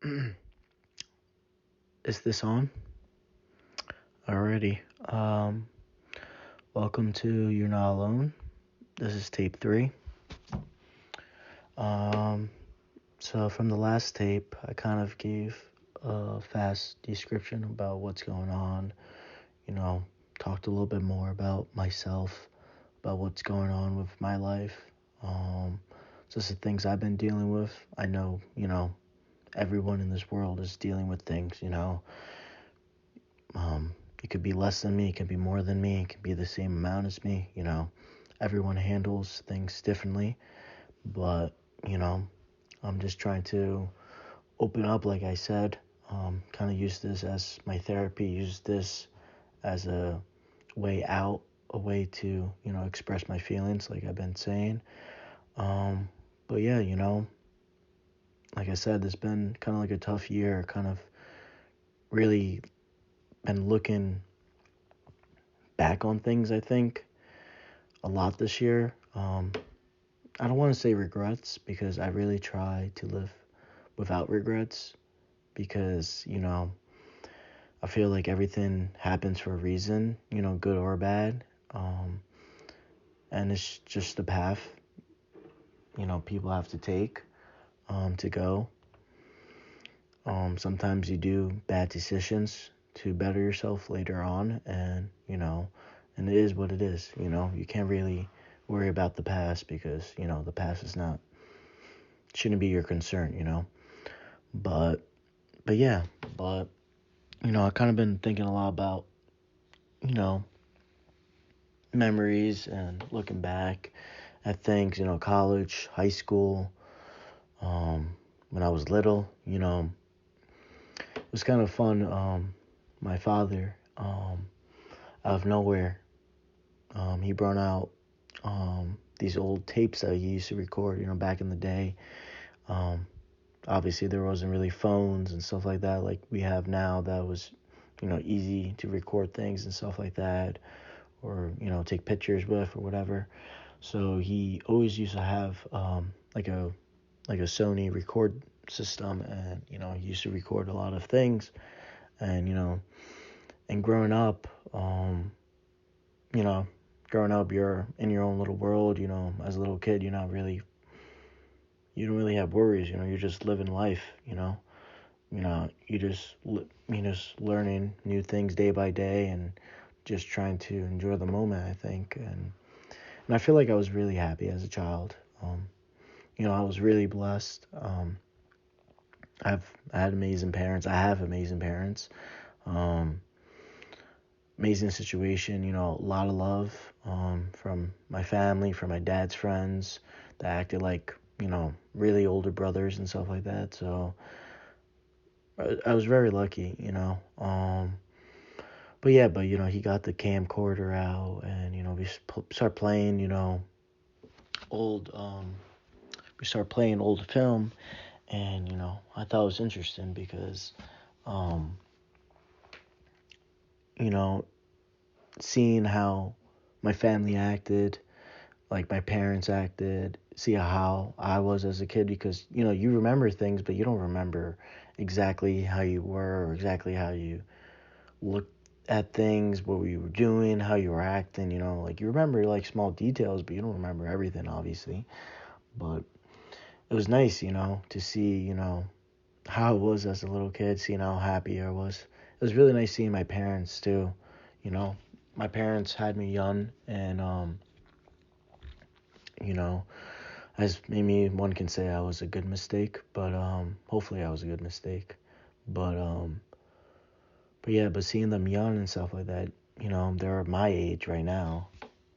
Is this on? Alrighty. Welcome to You're Not Alone. This is tape 3. Um, so from the last tape, I kind of gave a fast description about what's going on. Talked a little bit more about myself, about what's going on with my life. Just the things I've been dealing with. I know, everyone in this world is dealing with things. It could be less than me, it could be more than me, it could be the same amount as me. Everyone handles things differently, but, you know, I'm just trying to open up, like I said, kind of use this as my therapy, use this as a way out, a way to, express my feelings, like I've been saying. Um, but yeah, like I said, it's been kind of like a tough year, kind of really been looking back on things, I think, a lot this year. I don't want to say regrets because I really try to live without regrets because, I feel like everything happens for a reason, good or bad. Um, and it's just the path, people have to take to go. Sometimes you do bad decisions to better yourself later on, and it is what it is. You can't really worry about the past because, the past is not, shouldn't be your concern. But, but yeah, but, I kind of been thinking a lot about, you know, memories and looking back at things, college, high school, when I was little, it was kind of fun. My father, out of nowhere, he brought out these old tapes that he used to record, back in the day. Um, Obviously, there wasn't really phones and stuff like that like we have now that was, easy to record things and stuff like that or, take pictures with or whatever. So he always used to have like a Sony record system and, he used to record a lot of things and, and growing up, you know, growing up, you're in your own little world, as a little kid, you don't really have worries, you're just living life, you just learning new things day by day and just trying to enjoy the moment, I think. And I feel like I was really happy as a child. I was really blessed. I had amazing parents. I have amazing parents. Um, Amazing situation, a lot of love from my family, from my dad's friends that acted like, really older brothers and stuff like that. So I was very lucky. But yeah, he got the camcorder out and, we start playing, old, we start playing old film. And, I thought it was interesting because, um, you know, seeing how my family acted, like my parents acted, see how I was as a kid because, you remember things, but you don't remember exactly how you were or exactly how you looked at things, what you were doing, how you were acting, like you remember like small details, but you don't remember everything, obviously. But it was nice, to see, how it was as a little kid, seeing how happy I was. It was really nice seeing my parents too, you know. My parents had me young and you know, as maybe one can say I was a good mistake, but hopefully I was a good mistake. But but seeing them young and stuff like that, they're my age right now.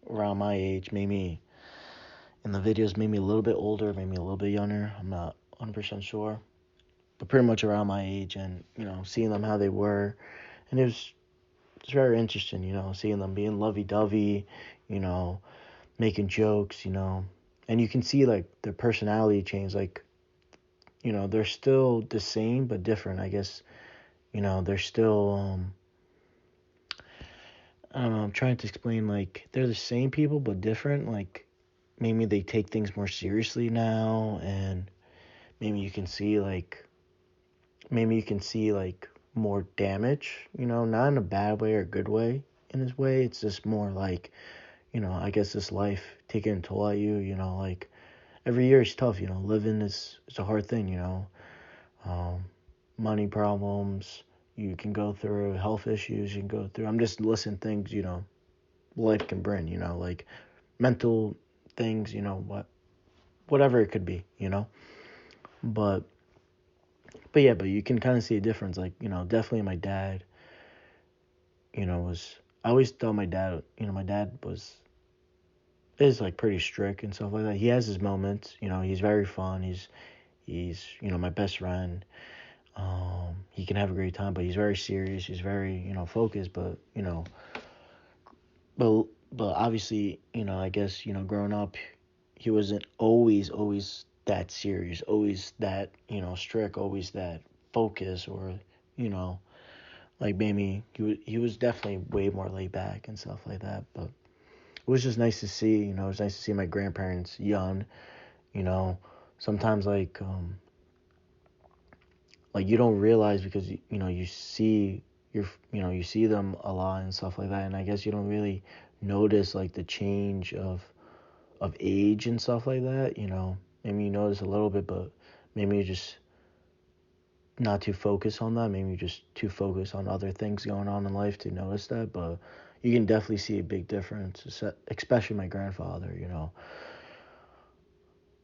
Around my age, maybe in the videos maybe a little bit older, maybe a little bit younger. I'm not 100% sure. But pretty much around my age and, seeing them how they were. And it's very interesting, seeing them being lovey-dovey, you know, making jokes, and you can see like their personality change. Like, they're still the same but different, I guess. They're still I don't know, I'm trying to explain, like they're the same people but different. Like maybe they take things more seriously now, and maybe you can see like maybe you can see like more damage, not in a bad way or good way in his way. It's just more like, I guess this life taking a toll at you, like every year is tough, living is a hard thing, um, money problems you can go through, health issues you can go through. I'm just listing things, life can bring, like mental things, whatever it could be, but yeah, but you can kind of see a difference. Like, definitely my dad, was, I always thought my dad is like pretty strict and stuff like that. He has his moments, he's very fun. He's, my best friend. He can have a great time, but he's very serious. He's very, focused, but, but, obviously, I guess, growing up, he wasn't always that serious, always that, strict, always that focus, or, you know, like maybe he was definitely way more laid back and stuff like that. But it was just nice to see, it was nice to see my grandparents young, you know. Sometimes like you don't realize because you see you see them a lot and stuff like that, and I guess you don't really notice like the change of age and stuff like that, maybe you notice a little bit, but maybe you just not too focused on that. Maybe you're just too focused on other things going on in life to notice that. But you can definitely see a big difference, especially my grandfather,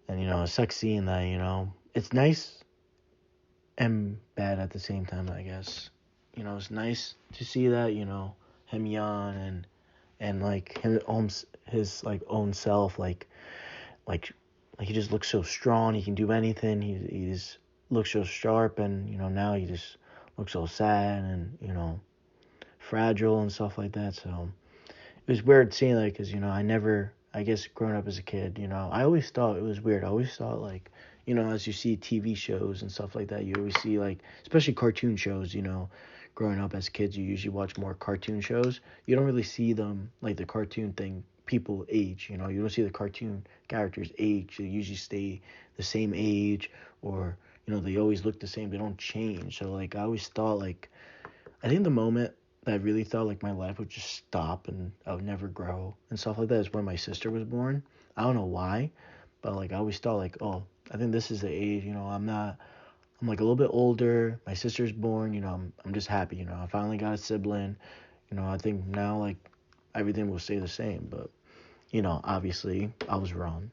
and it sucks seeing that, it's nice and bad at the same time, I guess. It's nice to see that, him young and like his like own self, like he just looks so strong. He can do anything. He just looks so sharp, and now he just looks so sad and fragile and stuff like that. So it was weird seeing that because I guess growing up as a kid, I always thought it was weird. I always thought like as you see TV shows and stuff like that, you always see like especially cartoon shows. Growing up as kids, you usually watch more cartoon shows. You don't really see them like the cartoon thing. People age, you don't see the cartoon characters age. They usually stay the same age, or they always look the same. They don't change. So like I always thought like I think the moment that I really thought like my life would just stop and I would never grow and stuff like that is when my sister was born. I don't know why, but like I always thought like, oh, I think this is the age, I'm like a little bit older. My sister's born, I'm just happy, I finally got a sibling. I think now like everything will stay the same, but obviously I was wrong,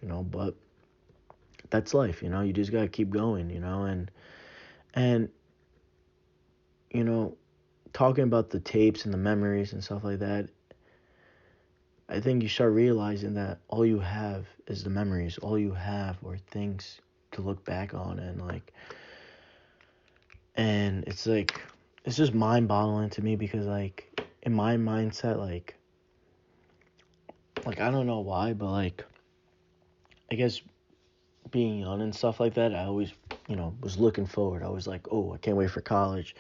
but that's life, you just gotta keep going, and you know, talking about the tapes and the memories and stuff like that, I think you start realizing that all you have is the memories. All you have are things to look back on, and it's like it's just mind-boggling to me because like in my mindset like I don't know why, but like I guess being young and stuff like that, I always was looking forward. I was like, oh, I can't wait for college.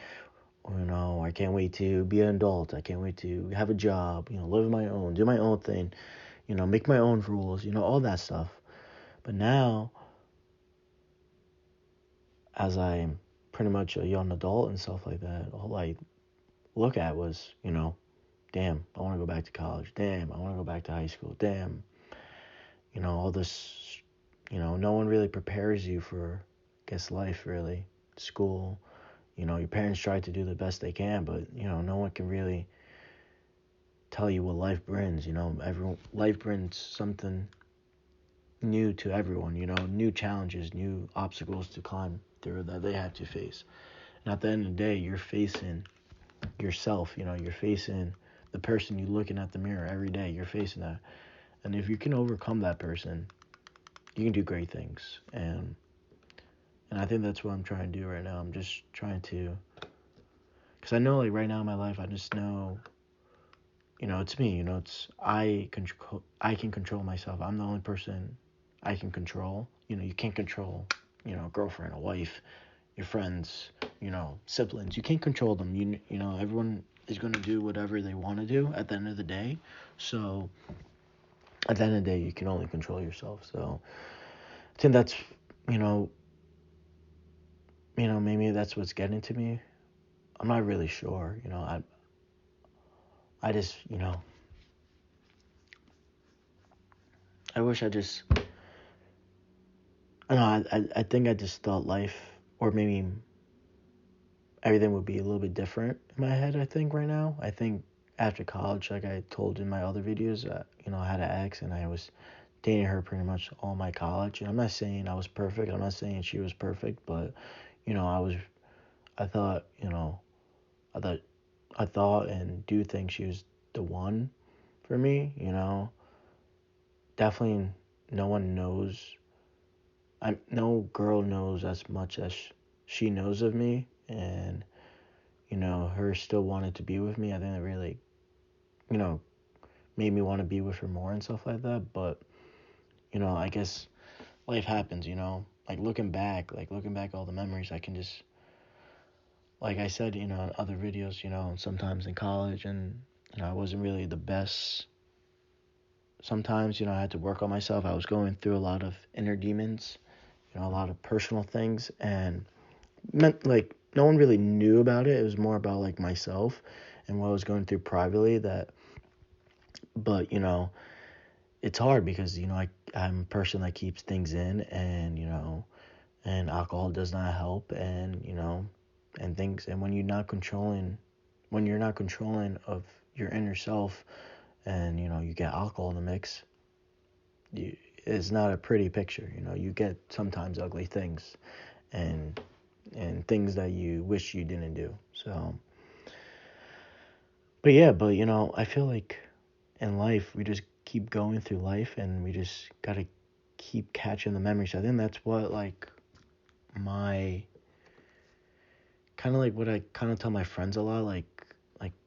Or, I can't wait to be an adult. I can't wait to have a job, live my own, do my own thing, make my own rules, all that stuff. But now, as I'm pretty much a young adult and stuff like that, all I look at was, damn, I want to go back to college. Damn, I want to go back to high school. Damn, all this, no one really prepares you for, I guess, life really. School, your parents try to do the best they can, but, no one can really tell you what life brings. Life brings something new to everyone. New challenges, new obstacles to climb through that they have to face. And at the end of the day, you're facing yourself. You're facing the person you looking at the mirror every day. You're facing that, and if you can overcome that person, you can do great things. And I think that's what I'm trying to do right now. I'm just trying to, because I know like right now in my life, I just know it's me, it's I can control myself. I'm the only person I can control. You can't control, a girlfriend, a wife, your friends, siblings. You can't control them. Everyone is going to do whatever they want to do at the end of the day. So at the end of the day, you can only control yourself. So I think that's, you know, that's what's getting to me. I'm not really sure. I just, I wish I just, I don't know, I think I just thought life, or maybe everything would be a little bit different in my head, I think, right now. I think after college, like I told in my other videos, I had an ex and I was dating her pretty much all my college. And I'm not saying I was perfect. I'm not saying she was perfect, but, I thought, I thought, I thought and do think she was the one for me. Definitely no one knows, no girl knows as much as she knows of me. And, her still wanted to be with me. I think it really, you know, made me want to be with her more and stuff like that. But, I guess life happens, like looking back all the memories, I can just, like I said, in other videos, sometimes in college, and, I wasn't really the best. Sometimes, I had to work on myself. I was going through a lot of inner demons, a lot of personal things, and meant like no one really knew about it. It was more about like myself and what I was going through privately. But it's hard because I'm a person that keeps things in, and and alcohol does not help, and and things, and when you're not controlling of your inner self, and you get alcohol in the mix, it's not a pretty picture. You get sometimes ugly things, and things that you wish you didn't do. So, but yeah, but I feel like in life we just keep going through life, and we just gotta keep catching the memories. I think that's what like my kind of like what I kind of tell my friends a lot. Like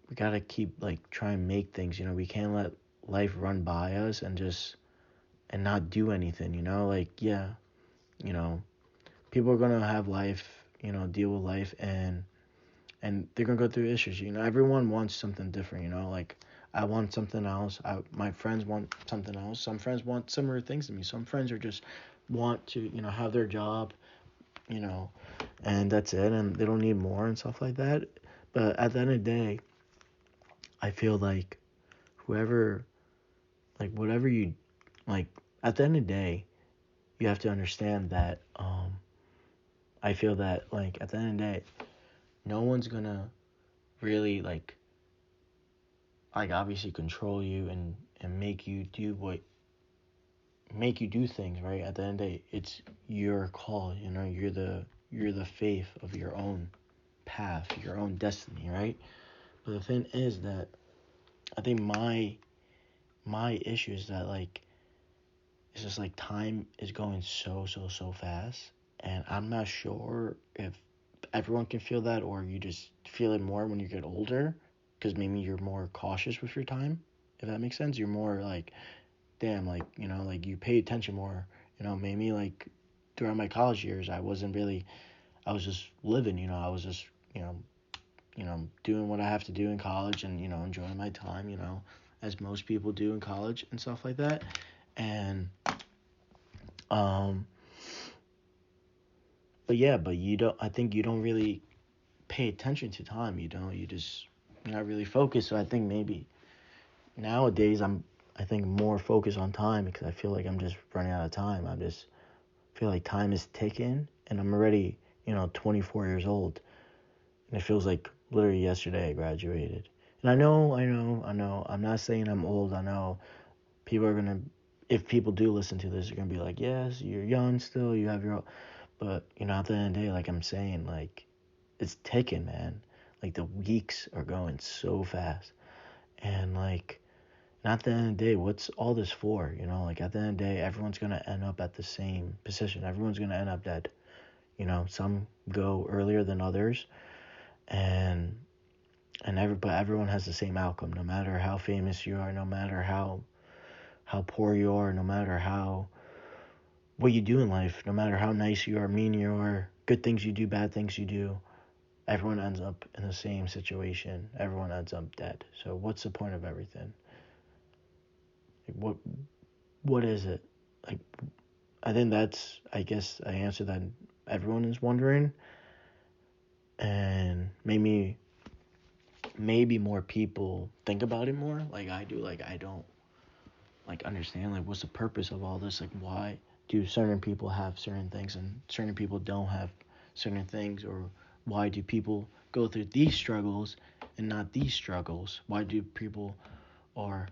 we gotta keep like try and make things. We can't let life run by us and just and not do anything. Like yeah, you know people are gonna have life. Deal with life, and they're gonna go through issues. Everyone wants something different. Like I want something else. My friends want something else. Some friends want similar things to me. Some friends are just want to have their job, you know, and that's it, and they don't need more and stuff like that. But at the end of the day, I feel like whoever, like whatever you, like at the end of the day, you have to understand that. I feel that like at the end of the day, no one's gonna really like obviously control you and make you do things, right? At the end of the day, it's your call. You're the faith of your own path, your own destiny, right? But the thing is that I think my issue is that like it's just like time is going so fast, and I'm not sure if everyone can feel that, or you just feel it more when you get older, because maybe you're more cautious with your time, if that makes sense. You're more like, damn, like like you pay attention more. Maybe like throughout my college years, I wasn't really, I was just living. I was just you know doing what I have to do in college, and enjoying my time. As most people do in college and stuff like that. And um, but yeah, but you don't. I think you don't really pay attention to time. You just you're not really focused. So I think maybe nowadays I think more focused on time, because I feel like I'm just running out of time. I just feel like time is ticking, and I'm already 24 years old, and it feels like literally yesterday I graduated. And I know. I'm not saying I'm old. I know people are gonna, if people do listen to this, they're gonna be like, yes, you're young still. You have your, but at the end of the day, like I'm saying, like it's ticking, man. Like the weeks are going so fast, and like, and at the end of the day, what's all this for? Like at the end of the day, everyone's gonna end up at the same position. Everyone's gonna end up dead. Some go earlier than others, and but everyone has the same outcome. No matter how famous you are, no matter how poor you are, no matter how what you do in life, no matter how nice you are, mean you are, good things you do, bad things you do, everyone ends up in the same situation. Everyone ends up dead. So what's the point of everything? Like what is it? Like I think that's, I guess I answered that everyone is wondering. and maybe more people think about it more like I do. Like I don't like understand like what's the purpose of all this, like why do certain people have certain things and certain people don't have certain things, or why do people go through these struggles and not these struggles, why do people are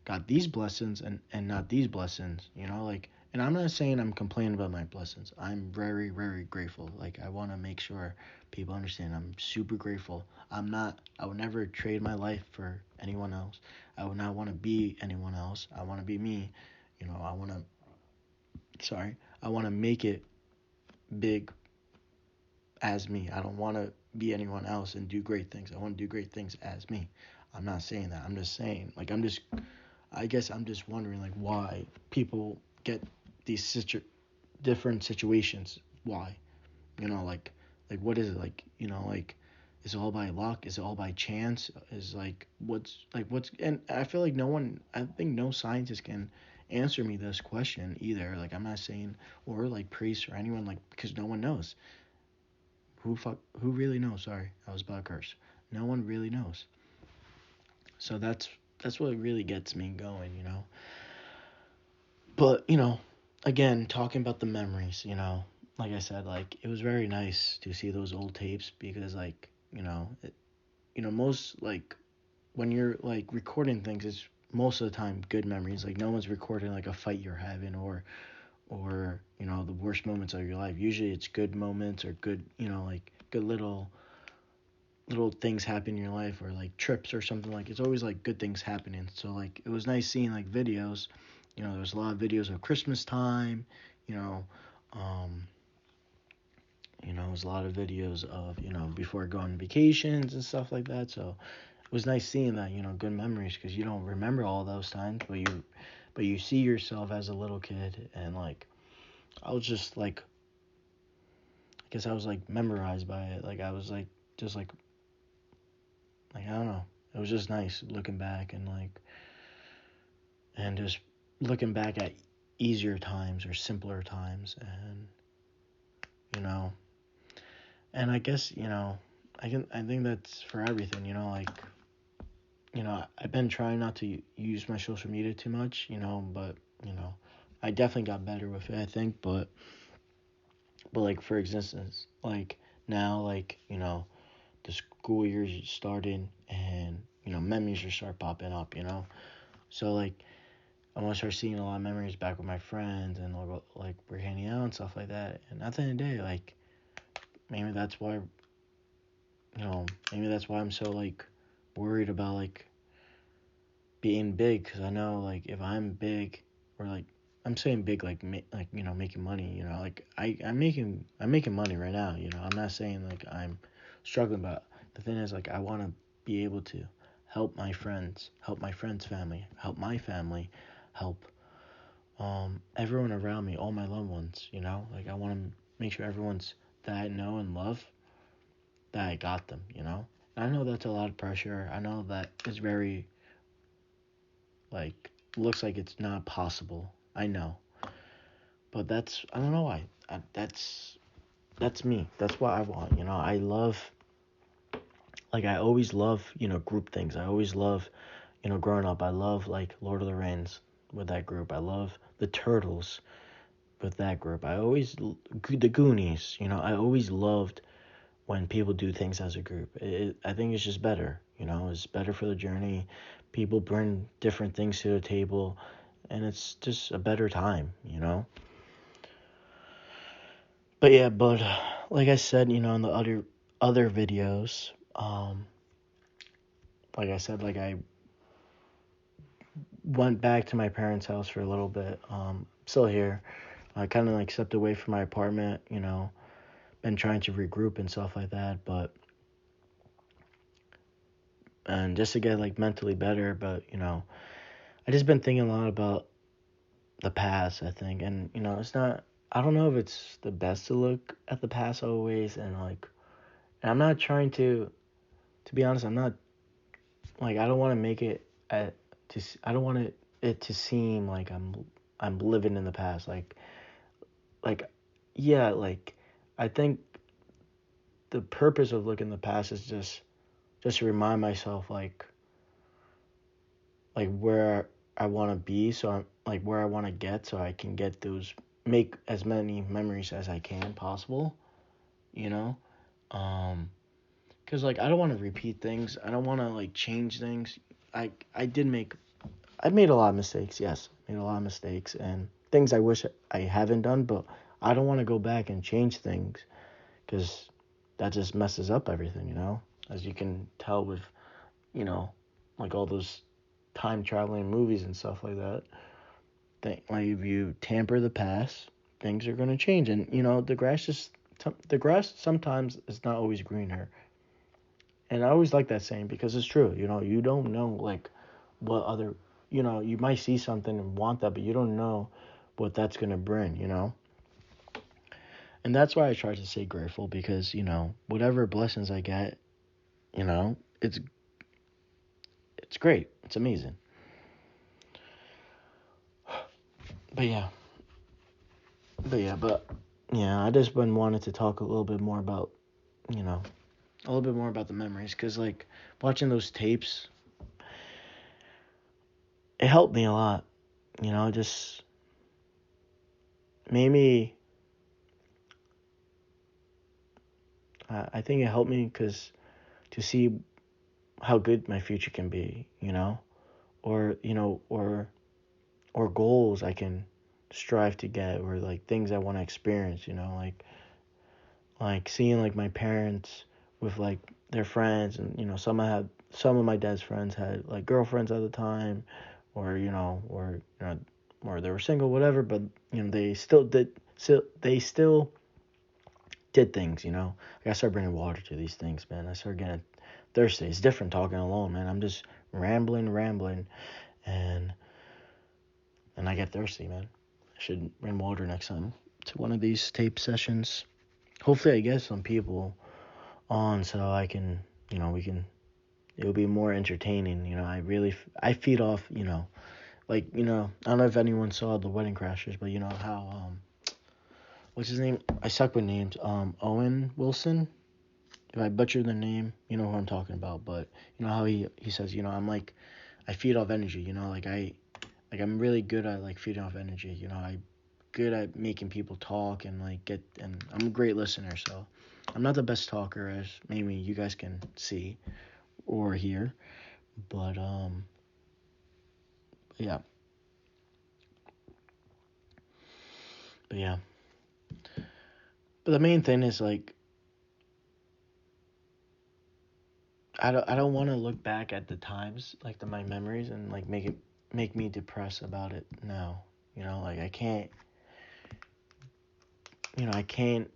got these blessings and not these blessings, like. And I'm not saying I'm complaining about my blessings. I'm very, very grateful. Like I want to make sure people understand I'm super grateful. I would never trade my life for anyone else. I would not want to be anyone else. I want to be me. I want to, I want to make it big as me. I don't want to be anyone else and do great things. I want to do great things as me. I'm not saying that. I'm just saying, like, I guess I'm just wondering, like, why people get these different situations. Why? Like, what is it? Like, is it all by luck? Is it all by chance? Is what's, and I feel like I think no scientist can answer me this question either. Like, I'm not saying, or like priest or anyone, like, because no one knows. Who really knows? Sorry, I was about to curse. No one really knows. So that's what really gets me going. But, again, talking about the memories, like I said, like it was very nice to see those old tapes because like, most like when you're like recording things, it's most of the time good memories. Like no one's recording like a fight you're having or the worst moments of your life. Usually it's good moments or good, like good little things happen in your life or like trips or something. Like it's always like good things happening. So like it was nice seeing like videos. There was a lot of videos of Christmas time. You know, um, it was a lot of videos of before going on vacations and stuff like that. So it was nice seeing that. Good memories because you don't remember all those times, but you see yourself as a little kid and like I was just like I guess I was like memorized by it. Like I was like just like I don't know. It was just nice looking back and just looking back at easier times or simpler times and you know and I guess I think that's for everything. Like I've been trying not to use my social media too much, but I definitely got better with it, I think. But like for instance, like now, like the school year's starting and memories just start popping up, so like I want to start seeing a lot of memories back with my friends and like we're hanging out and stuff like that. And at the end of the day, like maybe that's why maybe that's why I'm so like worried about like being big, because I know like if I'm big or like I'm saying big like like making money, like I'm making money right now. I'm not saying like I'm struggling, but the thing is like I want to be able to help my friends, help my friends' family, help my family, help everyone around me, all my loved ones. Like I want to make sure everyone's that I know and love, that I got them. And I know that's a lot of pressure. I know that it's very like looks like it's not possible. I know, but I don't know why. That's me. That's what I want. I love, like I always love group things. I always love growing up. I love like Lord of the Rings with that group. I love the Turtles with that group. The Goonies. I always loved when people do things as a group. I think it's just better. It's better for the journey. People bring different things to the table, and it's just a better time. But yeah, like I said, in the other videos, like I said, like I went back to my parents' house for a little bit. Still here. I kind of like stepped away from my apartment. Been trying to regroup and stuff like that, and just to get like mentally better. But I just been thinking a lot about the past, I think, and it's not. I don't know if it's the best to look at the past always, and I'm not trying to be honest. I'm not like I don't want to make it I don't want it to seem like I'm living in the past. Like yeah, like I think the purpose of looking in the past is just to remind myself like where I want to be, so I'm like where I want to get, so I can get those, make as many memories as I can possible, you know. Um, cause like I don't want to repeat things. I don't want to like change things. I did make I made a lot of mistakes. Yes, made a lot of mistakes and things I wish I haven't done, but I don't want to go back and change things because that just messes up everything, you know. As you can tell with, you know, like all those time traveling movies and stuff like that. Like if you tamper the past, things are gonna change, and you know the grass sometimes is not always greener. And I always like that saying because it's true. You know, you don't know like what other, you know, you might see something and want that, but you don't know what that's gonna bring. You know, and that's why I try to stay grateful because you know whatever blessings I get, you know, it's great, it's amazing. But yeah, but yeah, I just been wanted to talk a little bit more about, you know, a little bit more about the memories because like watching those tapes, it helped me a lot. You know, just made me. I think it helped me because to see how good my future can be. You know, or you know, or goals I can strive to get, or like things I want to experience. You know, like seeing like my parents with like their friends, and you know some of my dad's friends had like girlfriends at the time, or you know or they were single, whatever, but you know they still did things, you know. Like I started bringing water to these things, man. I started getting thirsty. It's different talking alone, man. I'm just rambling, and I get thirsty, man. I should bring water next time to one of these tape sessions. Hopefully I get some people on so I can, you know, we can, it'll be more entertaining. You know, I feed off, you know, like, you know, I don't know if anyone saw The Wedding Crashers, but you know how, what's his name? I suck with names. Owen Wilson. If I butcher the name, you know who I'm talking about. But you know how he says, you know, I'm like, I feed off energy. You know, I'm really good at like feeding off energy. You know, I good at making people talk and like get, and I'm a great listener. So I'm not the best talker, as maybe you guys can see or hear, but yeah, but yeah, but the main thing is like I don't want to look back at the times like my memories and like make me depressed about it now. You know, like I can't, you know, I can't.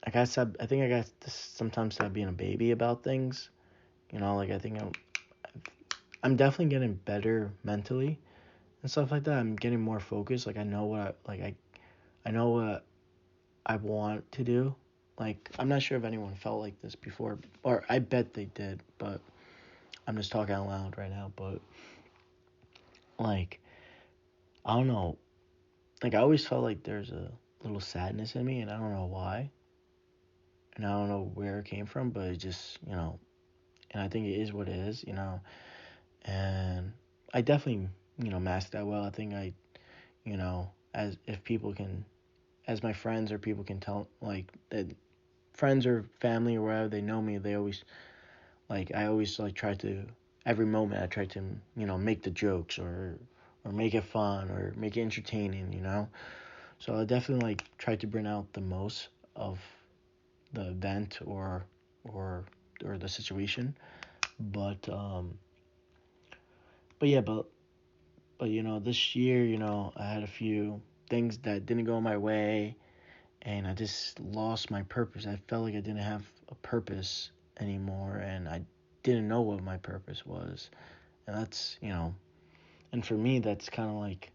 I think I got to sometimes stop being a baby about things. You know, like I think I'm definitely getting better mentally and stuff like that. I'm getting more focused. Like I know I know what I want to do. Like I'm not sure if anyone felt like this before, or I bet they did, but I'm just talking out loud right now. But like I don't know. Like I always felt like there's a little sadness in me, and I don't know why, and I don't know where it came from, but it just, you know, and I think it is what it is, you know. And I definitely, you know, masked that well. I think you know, as if people can, as my friends or people can tell, like that friends or family or whatever, they know me, they always like I always like try to, every moment I try to, you know, make the jokes or make it fun or make it entertaining, you know. So I definitely like try to bring out the most of the event or or the situation. But but yeah, but you know, this year, you know, I had a few things that didn't go my way, and I just lost my purpose. I felt like I didn't have a purpose anymore, and I didn't know what my purpose was. And that's, you know, and for me that's kind of like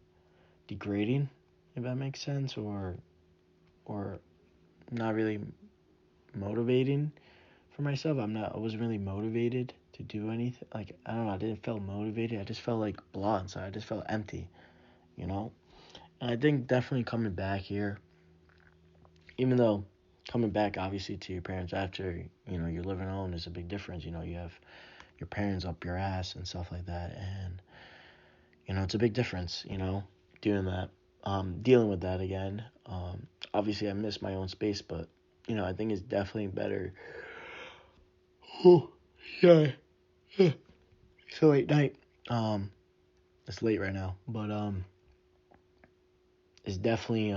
degrading, if that makes sense, or not really motivating for myself. I wasn't really motivated to do anything. Like I don't know, I didn't feel motivated. I just felt like blah inside. I just felt empty, you know. And I think definitely coming back here, even though coming back obviously to your parents after, you're living alone is a big difference. You have your parents up your ass and stuff like that. And, it's a big difference, doing that, dealing with that again. Obviously, I miss my own space, but, I think it's definitely better. Oh, yeah. It's a late night. It's late right now, but, it's definitely,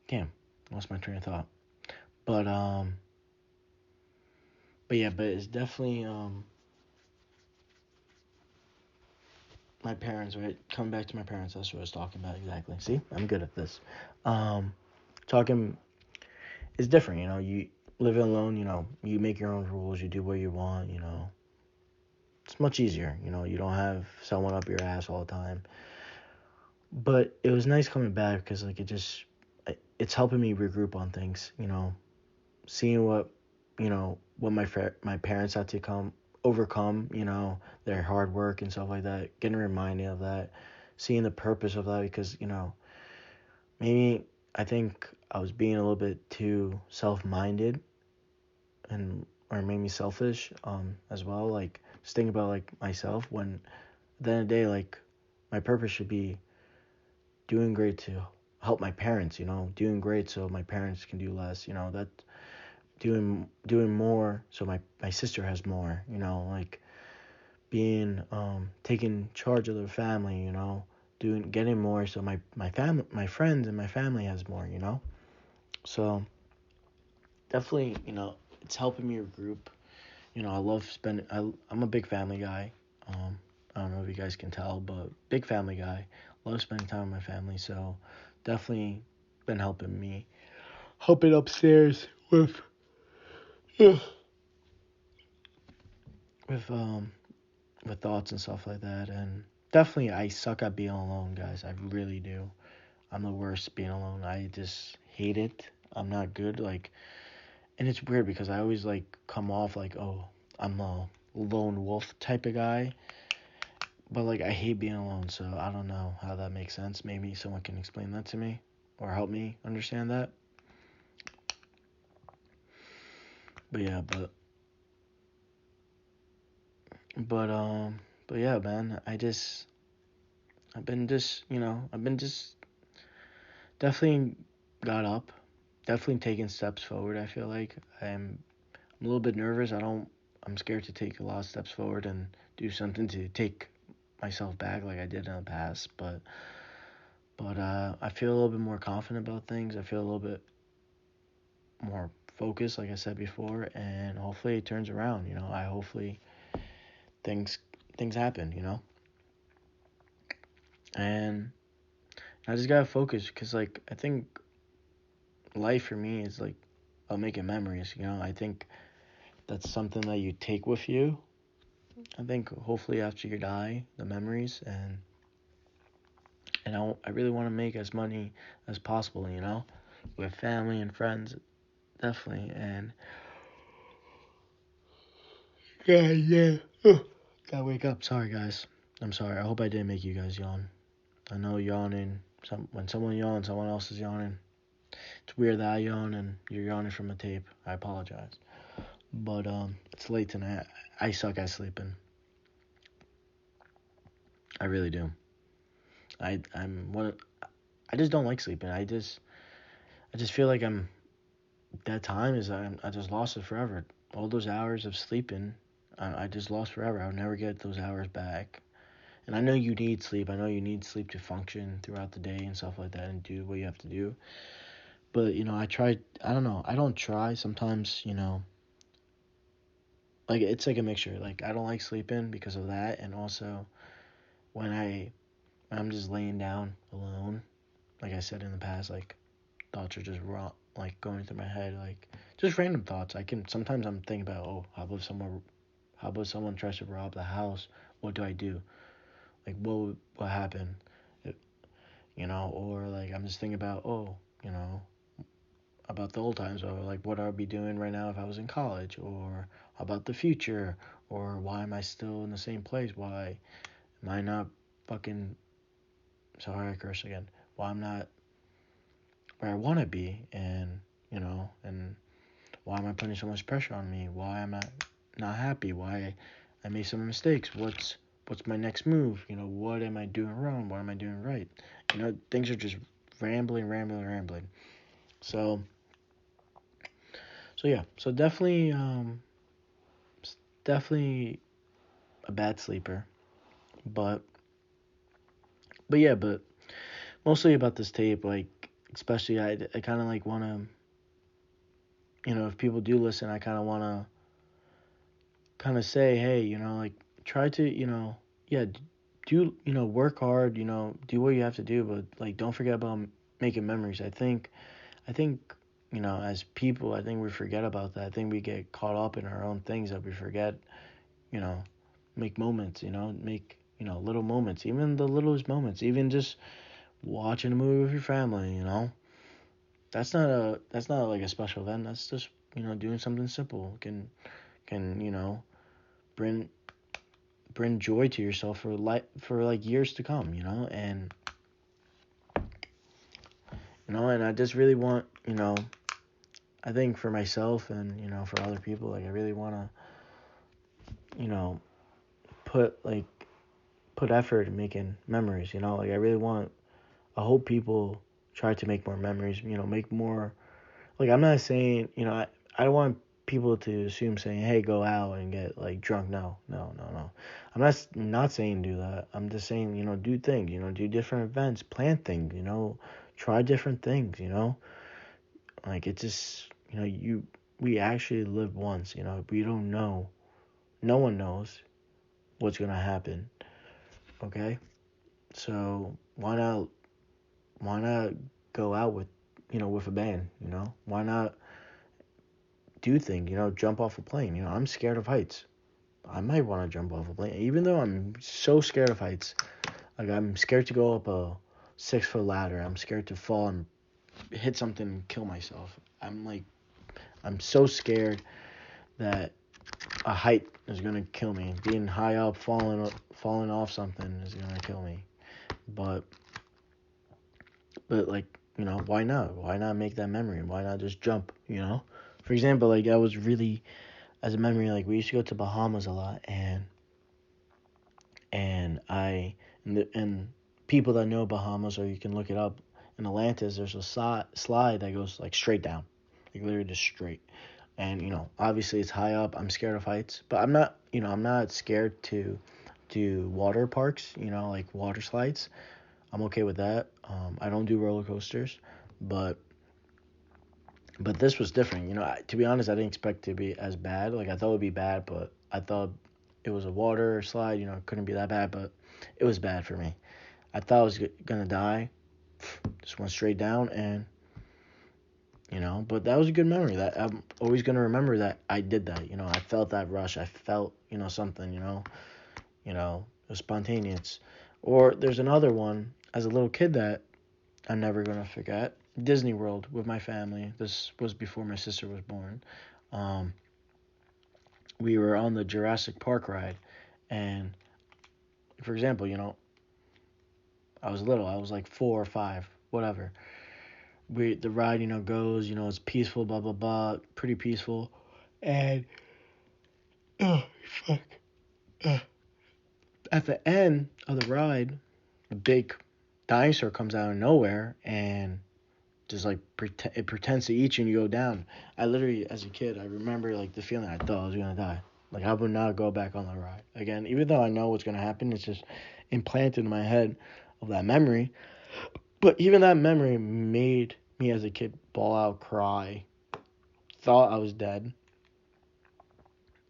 damn, lost my train of thought. But, but it's definitely, my parents, right? Coming back to my parents, that's what I was talking about exactly. See, I'm good at this. Um, Talking is different, You live alone, you make your own rules, you do what you want, It's much easier, You don't have someone up your ass all the time. But it was nice coming back because like it's helping me regroup on things, Seeing what my parents had to overcome, their hard work and stuff like that, getting reminded of that, seeing the purpose of that because, maybe I think I was being a little bit too self-minded and or maybe selfish as well, like just thinking about like myself when at the end of the day, like my purpose should be doing great to help my parents, doing great so my parents can do less, that doing more so my sister has more, like being taking charge of their family, getting more so my friends and my family has more, So definitely, it's helping me regroup. I love spending. I'm a big family guy. I don't know if you guys can tell, but big family guy. Love spending time with my family. So definitely been helping upstairs with with thoughts and stuff like that. And definitely, I suck at being alone, guys. I really do. I'm the worst being alone. I just hate it. I'm not good. Like, and it's weird because I always like come off like, oh, I'm a lone wolf type of guy. But like I hate being alone, so I don't know how that makes sense. Maybe someone can explain that to me or help me understand that. But yeah, but but yeah, man. I've been just definitely got up, definitely taking steps forward. I feel like I'm a little bit nervous. I'm scared to take a lot of steps forward and do something to take myself back like I did in the past. But I feel a little bit more confident about things. I feel a little bit more focused, like I said before, and hopefully it turns around. I hopefully things things happen. And I just gotta focus because like I think life for me is like about making memories. I think that's something that you take with you. I think hopefully after you die, the memories and I really want to make as money as possible. With family and friends, definitely. And yeah. Gotta wake up. Sorry, guys. I'm sorry. I hope I didn't make you guys yawn. I know yawning. When someone yawns, someone else is yawning. It's weird that I yawn and you're yawning from a tape. I apologize. But it's late tonight. I suck at sleeping. I really do. I'm one. I just don't like sleeping. I just feel like that time is I just lost it forever. All those hours of sleeping, I just lost forever. I'll never get those hours back. And I know you need sleep. I know you need sleep to function throughout the day and stuff like that and do what you have to do. But, I try, I don't know. I don't try. Sometimes, like it's like a mixture. Like I don't like sleeping because of that. And also when when I'm just laying down alone, like I said in the past, like thoughts are just raw, like going through my head, like just random thoughts. Sometimes I'm thinking about, oh, how about someone tries to rob the house? What do I do? Like, what happened? It, or like I'm just thinking about, oh, about the old times, or like what I'd be doing right now if I was in college, or about the future, or why am I still in the same place? Why am I not fucking? Sorry, I curse again. Why where I want to be, and and why am I putting so much pressure on me? Why am I not happy? Why I made some mistakes? What's my next move? What am I doing wrong? What am I doing right? Things are just rambling. So yeah, so definitely a bad sleeper, but but mostly about this tape, like especially I kind of like want to, if people do listen, I kind of want to kind of say, hey, like try to, yeah, do, work hard, do what you have to do, but like don't forget about making memories. I think, as people, I think we forget about that. I think we get caught up in our own things that we forget, you know, make moments, make, little moments, even the littlest moments, even just watching a movie with your family, that's not like a special event. That's just, doing something simple can, bring bring joy to yourself for like years to come, and I just really want, I think for myself and, for other people, like I really want to, you know, put like put effort in making memories, like I hope people try to make more memories, make more, like I'm not saying, I don't want people to assume saying, hey, go out and get like drunk. No. I'm not saying do that. I'm just saying, do things, do different events, plan things, try different things, like it's just, we actually live once, we don't know, no one knows what's gonna happen. Okay, so why not go out with a band, why not do things, jump off a plane. I'm scared of heights. I might want to jump off a plane, even though I'm so scared of heights. Like I'm scared to go up a 6 foot ladder. I'm scared to fall and hit something and kill myself. I'm so scared that a height is gonna kill me. Being high up, falling off something is gonna kill me. But like, why not? Why not make that memory? Why not just jump? For example, like I was really, as a memory, like we used to go to Bahamas a lot, and and people that know Bahamas, or you can look it up, in Atlantis there's a slide that goes like straight down, like literally just straight. And obviously it's high up. I'm scared of heights, but I'm not scared to do water parks, like water slides. I'm okay with that. I don't do roller coasters, but this was different. To be honest, I didn't expect it to be as bad. Like I thought it would be bad, but I thought it was a water slide. It couldn't be that bad, but it was bad for me. I thought I was gonna die. Just went straight down, and but that was a good memory. That I'm always gonna remember that I did that. I felt that rush. I felt something. It was spontaneous. Or there's another one as a little kid that I'm never gonna forget. Disney World with my family. This was before my sister was born. Um, we were on the Jurassic Park ride, and for example, I was little. I was like 4 or 5, whatever. The ride, goes. It's peaceful, blah blah blah, pretty peaceful, and oh fuck, uh, at the end of the ride, a big dinosaur comes out of nowhere and just like it pretends to eat you and you go down. I literally, as a kid, I remember like the feeling. I thought I was gonna die. Like I would not go back on the ride again, even though I know what's gonna happen. It's just implanted in my head of that memory. But even that memory made me as a kid bawl out, cry, thought I was dead.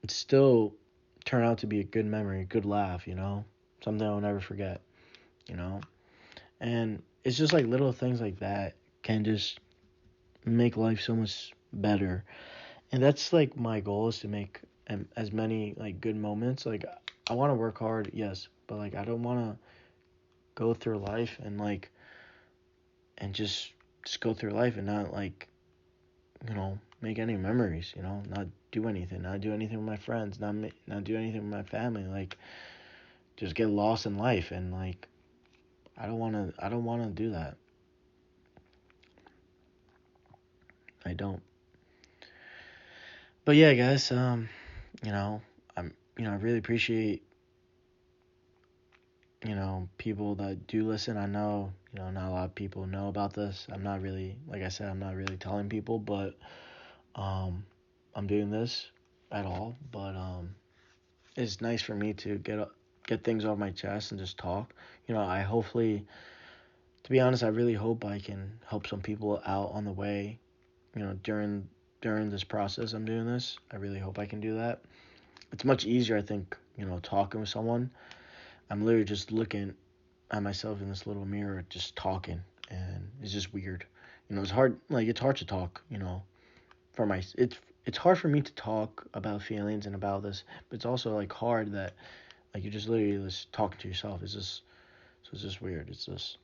It still turned out to be a good memory, a good laugh. Something I'll never forget. You know, and it's just like little things like that can just make life so much better. And that's like my goal, is to make as many like good moments. Like I want to work hard, yes, but like I don't want to go through life and like and just go through life and not like, make any memories, not do anything, not do anything with my friends, not do anything with my family, like just get lost in life. And like I don't want to do that. I don't. But yeah, guys, you know, I really appreciate, people that do listen. I know, not a lot of people know about this. I'm not really, like I said, I'm not really telling people, but, um, I'm doing this at all. But, it's nice for me to get things off my chest and just talk. I hopefully, to be honest, I really hope I can help some people out on the way, during this process I'm doing this. I really hope I can do that. It's much easier, I think, talking with someone. I'm literally just looking at myself in this little mirror, just talking, and it's just weird. It's hard. Like it's hard to talk. For my it's hard for me to talk about feelings and about this, but it's also like hard that like you're just literally just talking to yourself. It's just weird. It's just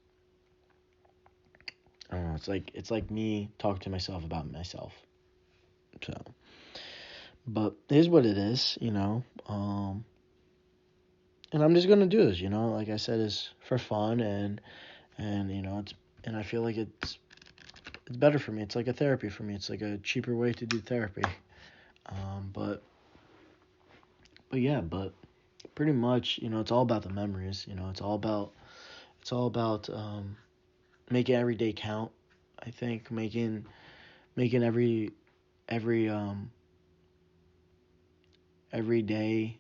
I don't know. It's like me talking to myself about myself. So, but here's what it is. And I'm just gonna do this. Like I said, it's for fun and it's and I feel like it's better for me. It's like a therapy for me. It's like a cheaper way to do therapy. But yeah, but pretty much, it's all about the memories. It's all about making every day count. I think making every every day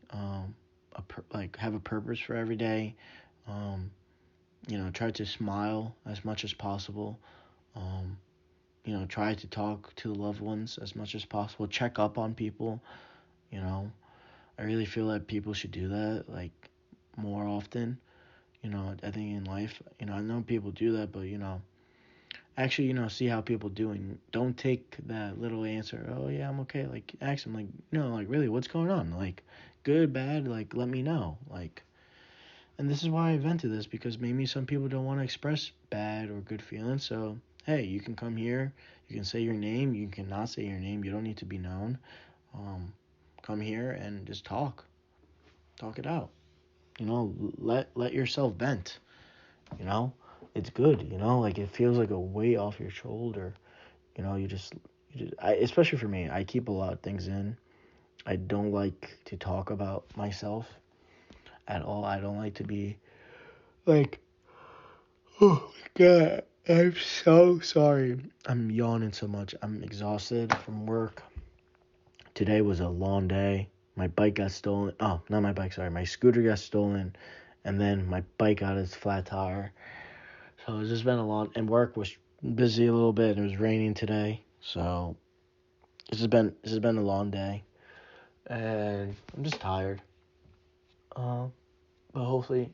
like have a purpose for every day. Um, try to smile as much as possible. Um, try to talk to loved ones as much as possible. Check up on people. You know, I really feel that people should do that like more often. I think in life, I know people do that, but actually, see how people doing. Don't take that little answer. Oh yeah, I'm okay. Like ask them, like like really, what's going on? Like good, bad. Like let me know. Like, and this is why I invented this because maybe some people don't want to express bad or good feelings. So hey, you can come here. You can say your name. You can not say your name. You don't need to be known. Um, Come here and just talk it out. Let yourself vent. You know, it's good. Like it feels like a weight off your shoulder. Especially for me, I keep a lot of things in. I don't like to talk about myself at all. I don't like to be like, oh my god, I'm so sorry. I'm yawning so much. I'm exhausted from work. Today was a long day. My bike got stolen. Oh, not my bike, sorry. My scooter got stolen. And then my bike got its flat tire. So it's just been a long, and work was busy a little bit. It was raining today. So this has been a long day. And I'm just tired. But hopefully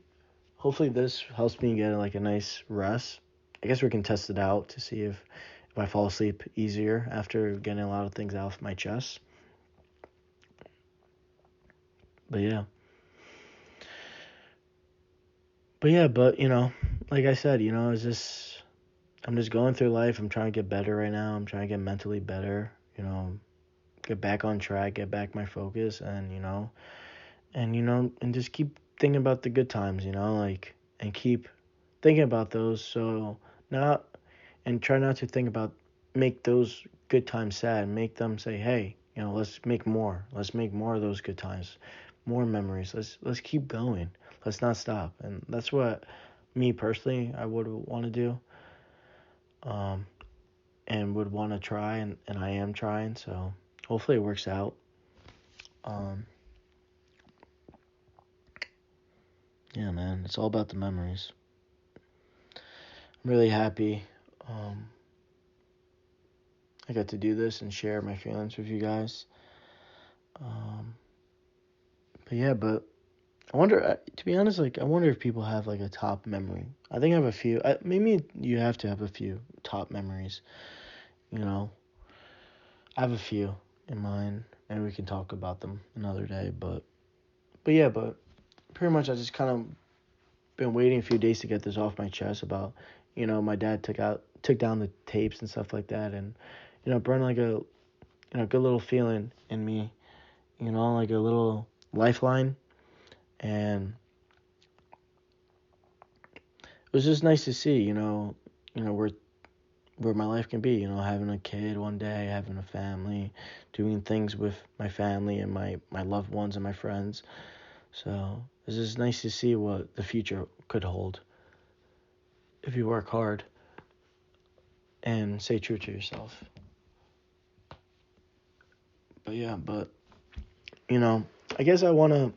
this helps me get like a nice rest. I guess we can test it out to see if I fall asleep easier after getting a lot of things out of my chest. But yeah. But like I said, I'm just going through life. I'm trying to get better right now. I'm trying to get mentally better, get back on track, get back my focus and just keep thinking about the good times, like and keep thinking about those so not and try not to think about make those good times sad. Make them say, hey, let's make more. Let's make more of those good times, more memories. Let's keep going. Let's not stop. And that's what me personally I would want to do. Um, and would want to try and I am trying. So hopefully it works out. Um, yeah, man, it's all about the memories. I'm really happy. Um, I got to do this and share my feelings with you guys. Um, but I wonder, to be honest, like, I wonder if people have, like, a top memory. I think I have a few. Maybe you have to have a few top memories, you know. I have a few in mind, and we can talk about them another day. But pretty much I just kind of been waiting a few days to get this off my chest about, my dad took down the tapes and stuff like that, and, brought like a, good little feeling in me, like a little lifeline, and it was just nice to see, we're where my life can be, having a kid one day, having a family, doing things with my family and my loved ones and my friends. So it's just nice to see what the future could hold if you work hard and stay true to yourself. But yeah, I guess I want to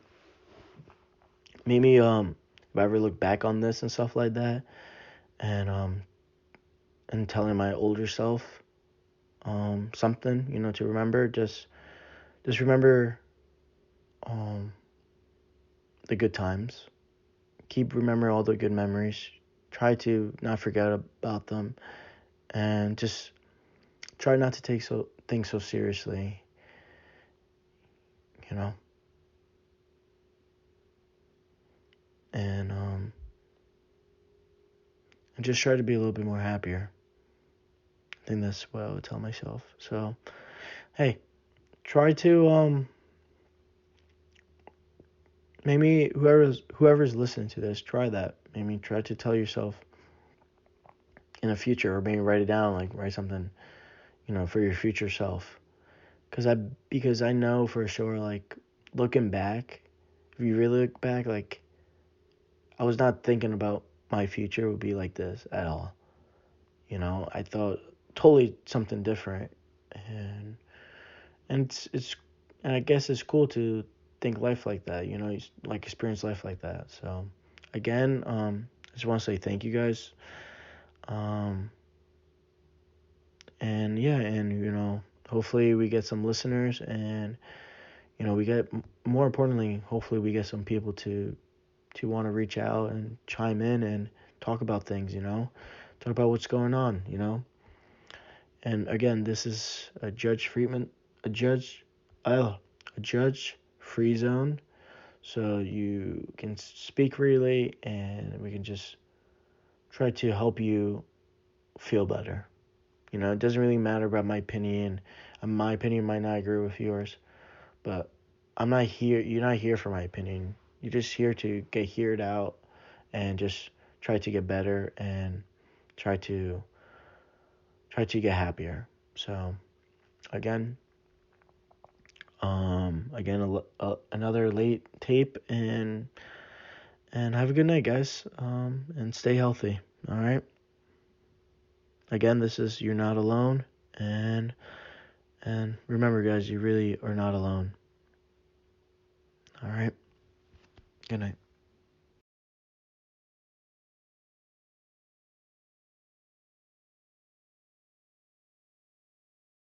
maybe if I ever look back on this and stuff like that, and telling my older self something, to remember, just remember um the good times. Keep remember all the good memories. Try to not forget about them, and just try not to take things so seriously, you know. And and just try to be a little bit more happier. I think that's what I would tell myself. So, hey, try to maybe whoever's listening to this, try that. Maybe try to tell yourself in the future, or maybe write it down, like write something, for your future self. Because I know for sure, like, looking back, if you really look back, like, I was not thinking about my future would be like this at all. I thought totally something different, and it's and I guess it's cool to think life like that. Like experience life like that. So again, I just want to say thank you guys. Um, and yeah, and hopefully we get some listeners, and we get, more importantly, hopefully we get some people to want to reach out and chime in and talk about things. Talk about what's going on. And again, this is a judge, a judge free zone. So you can speak freely, and we can just try to help you feel better. It doesn't really matter about my opinion. My opinion might not agree with yours, but I'm not here. You're not here for my opinion. You're just here to get heard out and just try to get better and try to get happier. So again, another late tape, and have a good night, guys. And stay healthy. All right. Again, this is You're Not Alone, and remember, guys, you really are not alone. All right. Good night.